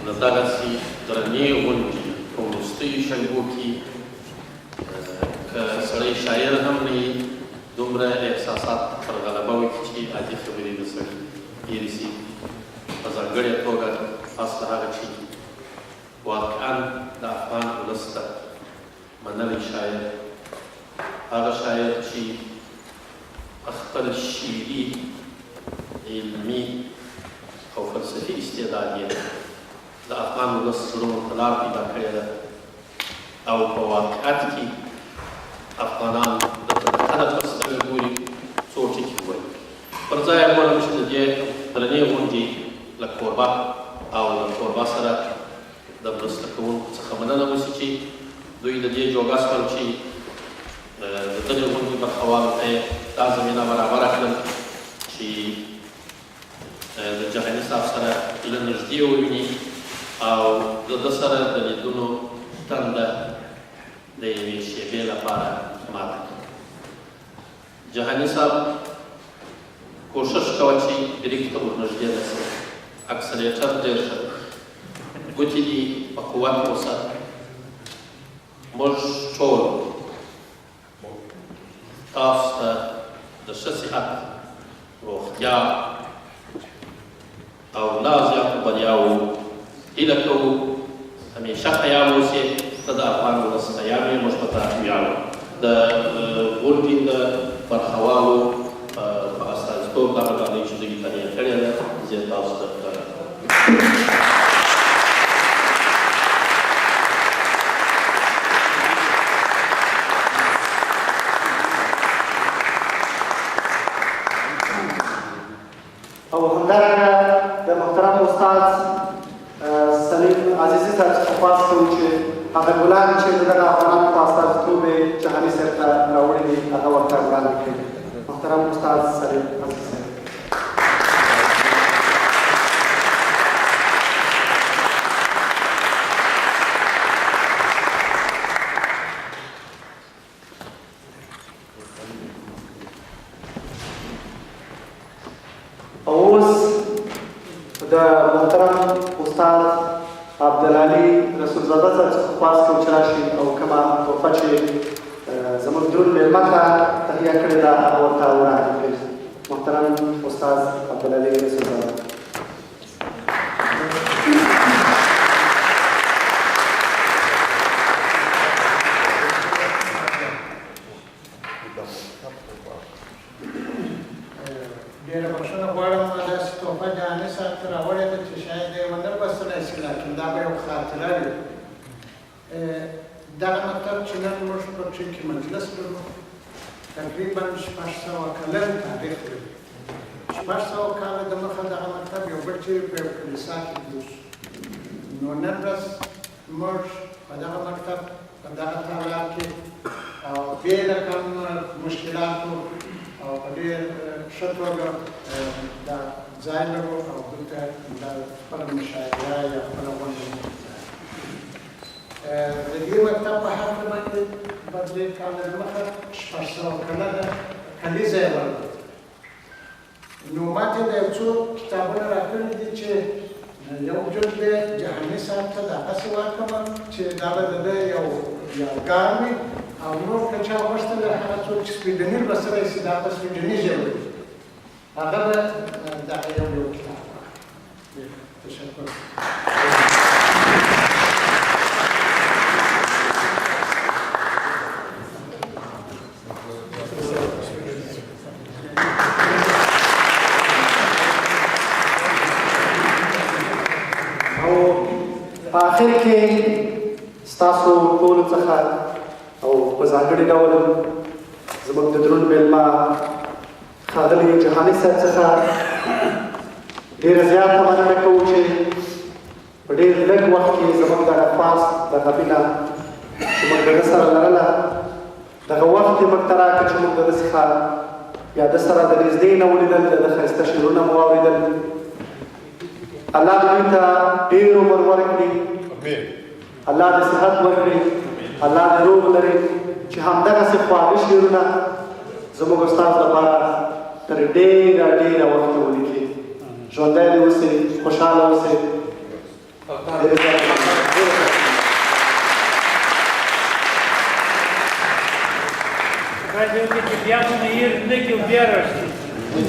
د دغسې درنې غونډې په وروستیو شېبو کې که سړی شاعر هم نه وي دومره احساسات پر غلبه وکړي چې عادي خبرې د سړي هېرې په ځانګړې توګه اصل هغه چې واقعا د افغان ولس ته منلی شاعر هغه شاعر چې خپل شعري علمي او فلسفي استعداد یې د افغان ولس زړونو ته لار پیدا کړې ده او په واقعیت کې افغانان دلته د هدف په سترګه ګوري څو ټکي ووایي پر ځای یې غواړم چې د دې درنې غونډې له کوربه او له کوربه سره د مرسته کوونکو څخه مننه وشي چې دوی د دې جوګه شول چې د دغې غونډې برخوالو ته یې دا زمینه برابره کړل چې د جهاني صاحب سره له نږدې وویني او د ده سره د لیدلو تنده د یوې شېبې لپاره ماته کړي جهاني صاحب کوشش کوه چې بریک ته ورنږدې نه شي اکسلیټر ډېر ښه ګوتې دي په قوت وساته موږ ټول تاسو ته د ښه صحت روغتیا او لا زیاتو بریاوو هیله کوو همیشه خیال اوسې ته د افغان ولس خیال یې موږ په تا ویاړو د غونډې د برخوالو په استازیتوب دغه ډالۍ چې دوی تهیه کړې ده زه تاسو ته او همدارنګه د محترم استاد سلیم عزیزي صاحب څخه خواست کوو چې هغه ګلان چې د دغه افغانانو په استازیتوب یې جهاني صاحب ته راوړي دي هغه ورته وړاندې کړي محترم استاد سلیم عزیزي صاحب د محترم استاد عبدالعلي رسولزاده صاحب څخه خواست کوو چې راشي او کومه تحفه چې زموږ دروند مېلمه ته تهیه کړې ده هغه ورته وړاندې کړي محترم استاد عبدالعلي رسولزاده ډېره بښنه غواړم داسې تحفه جهاني صاحب ته راوړې ده چې شاید یې ونه لوستلی شي لیکن دا به یو خاطره وي دغه مکتب چې نن موږ پکې کې مجلس لرو تقریبا 600 کلن تاریخ لري 600 کاله دمخه دغه مکتب یو بل چیرې په یو کلیسا کې جوړ شو نو نن ورځ موږ په دغه مکتب په دغه تالار کې او بې رقم مشکلاتو او په ډېر ښه توګه دا ځای لرو او دلته دا خپله مشاعره یا خپله غونډه د دې مکتب په هکله باندې په درې کاله دمخه 600 کلنه کلیزه یې ولرله نو ماته د یو څو کتابونه راکړي دي چې یو جلد دی جهاني صاحب ته دغسې ورکړم چې دا به د ده یو یادګار وي او نور که چا غوښتل هغه څوک چې سویډني لوستلی شي دا په سویډني ژبه وي هغه به دغه یو کتاب واخلي تشکر په آخر کې ستاسو ټولو څخه او په ځانګړي ډول زموږ د دروند مېلمه ښاغلي جهاني صاحب څخه ډېره زیاته مننه کوو چې په ډېر لږ وخت کې زموږ دغه فاست دغه مینه چې موږ د ده سره لرله دغه وخت یې موږ ته راکړه چې موږ د ده څخه یا ده سره د نږدې نه ولیدل د ده ښایسته شعرونه مو واورېدل الله دوی ته ډېر عمر ورکړي الله د صحت ورکړي الله د روغ لري چې همدغسې خواږه شعرونه زموږ استاد لپاره تر ډېره ډېره وخته ولیکي ژوندی دې اوسئ خوشحاله اوسئ Разве вот эти бьяны и бьяны